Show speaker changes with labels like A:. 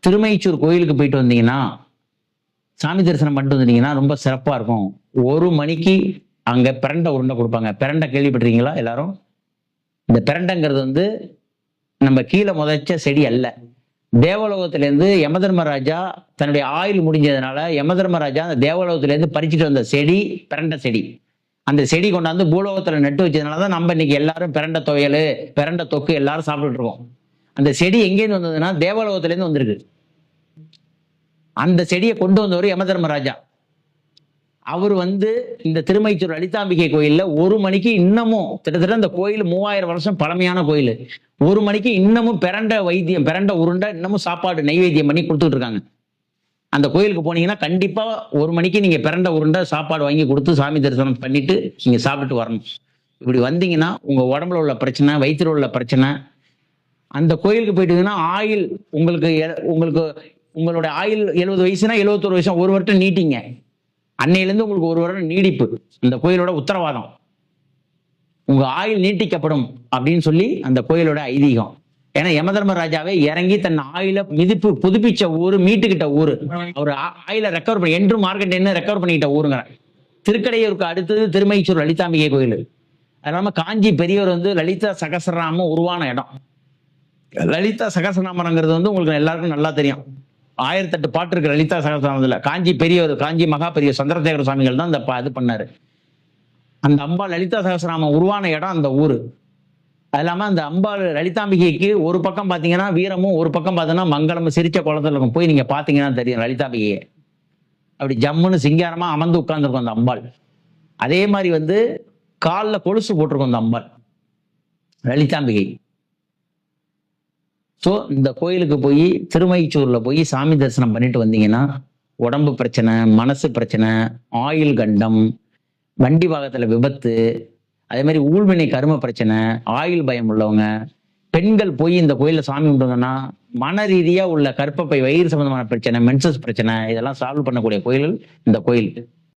A: திருமைச்சூர் கோயிலுக்கு போயிட்டு வந்தீங்கன்னா, சாமி தரிசனம் பண்ணிட்டு வந்தீங்கன்னா ரொம்ப சிறப்பா இருக்கும். 1 மணிக்கு அங்க பிரண்ட உருண்டை கொடுப்பாங்க. பிரண்ட கேள்விப்பட்டிருக்கீங்களா எல்லாரும்? இந்த பிரண்டைங்கிறது வந்து நம்ம கீழே முதைச்ச செடி அல்ல. தேவலோகத்திலேருந்து யமதர்மராஜா தன்னுடைய ஆயுள் முடிஞ்சதுனால யமதர்மராஜா அந்த தேவலோகத்திலேருந்து பறிச்சுட்டு வந்த செடி பிரண்ட செடி. அந்த செடி கொண்டாந்து பூலோகத்துல நட்டு வச்சதுனால தான் நம்ம இன்னைக்கு எல்லாரும் பிரண்ட துவையல், பிரண்ட தொக்கு எல்லாரும் சாப்பிட்டுட்டு இருக்கோம். அந்த செடி எங்கேருந்து வந்ததுன்னா தேவலோகத்திலேருந்து வந்திருக்கு. அந்த செடியை கொண்டு வந்தவர் யமதர்மராஜா. அவர் வந்து இந்த திருமைச்சூர் லலிதாம்பிகை கோயில்ல 1 மணிக்கு இன்னமும் கிட்டத்தட்ட அந்த கோயில் 3000 வருஷம் பழமையான கோயில். 1 மணிக்கு இன்னமும் பிரண்ட வைத்தியம், பிரண்ட உருண்டை இன்னமும் சாப்பாடு நைவேத்தியம் பண்ணி கொடுத்துட்டு இருக்காங்க. அந்த கோயிலுக்கு போனீங்கன்னா கண்டிப்பா 1 மணிக்கு நீங்க பிரண்ட உருண்டை சாப்பாடு வாங்கி கொடுத்து சாமி தரிசனம் பண்ணிட்டு நீங்க சாப்பிட்டுட்டு வரணும். இப்படி வந்தீங்கன்னா உங்க உடம்புல உள்ள பிரச்சனை, வயிற்றுல உள்ள பிரச்சனை, அந்த கோயிலுக்கு போயிட்டீங்கன்னா ஆயுள் உங்களுக்கு உங்களுக்கு உங்களோட ஆயுள் 70 வயசுனா 71 வருஷம், 1 வருடம் நீட்டிங்க. அன்னையிலேருந்து உங்களுக்கு 1 வருடம் நீடிப்பு, இந்த கோயிலோட உத்தரவாதம். உங்க ஆயுள் நீட்டிக்கப்படும் அப்படின்னு சொல்லி அந்த கோயிலோட ஐதீகம். ஏன்னா யமதர்மராஜாவே இறங்கி தன் ஆயுள புதுப்பிச்ச ஊரு, மீட்டுக்கிட்ட ஊரு. அவர் ஆயுள ரெக்கவர் பண்ணி என்று மார்க்கெட் என்ன ரெக்கவர் பண்ணிக்கிட்ட ஊருங்கிற. திருக்கடையூருக்கு அடுத்தது திருமைச்சூர் லலிதாம்பிகை கோயில். அது இல்லாம காஞ்சி பெரியவர் வந்து லலிதா சகசரநாமம் உருவான இடம். லலிதா சகசரநாமங்கிறது வந்து உங்களுக்கு எல்லாருக்கும் நல்லா தெரியும். 1008 பாட்டு இருக்கு லலிதா சகசரநாமத்துல. காஞ்சி பெரியவர், காஞ்சி மகா பெரியவர் சந்திரசேகர சுவாமிகள் தான் இது பண்ணாரு. அந்த அம்பாள் லலிதா சகசரநாமம் உருவான இடம் அந்த ஊரு. அது இல்லாம அந்த அம்பாள் லலிதாம்பிகைக்கு ஒரு பக்கம் பாத்தீங்கன்னா வீரமும், ஒரு பக்கம் பார்த்தீங்கன்னா மங்களமும் சிரிச்ச குளத்துல இருக்கும். போய் நீங்க பாத்தீங்கன்னா தெரியும் லலிதாம்பிகையை. அப்படி ஜம்முன்னு சிங்காரமா அமர்ந்து உட்கார்ந்துருக்கும் அந்த அம்பாள். அதே மாதிரி வந்து காலில் கொலுசு போட்டிருக்கும் அந்த அம்பாள் லலிதாம்பிகை. ஸோ இந்த கோயிலுக்கு போய் திருமைச்சூர்ல போய் சாமி தரிசனம் பண்ணிட்டு வந்தீங்கன்னா உடம்பு பிரச்சனை, மனசு பிரச்சனை, ஆயுள் கண்டம், வண்டி வாகத்துல விபத்து, அதே மாதிரி ஊழ்வினை கரும பிரச்சனை, ஆயுள் பயம் உள்ளவங்க பெண்கள் போய் இந்த கோயில்ல சாமி கும்பிடுங்கன்னா மன ரீதியா உள்ள கற்பப்பை, வயிறு சம்பந்தமான பிரச்சனை, மென்சஸ் பிரச்சனை, இதெல்லாம் சால்வ் பண்ணக்கூடிய கோயில்கள் இந்த கோயில்.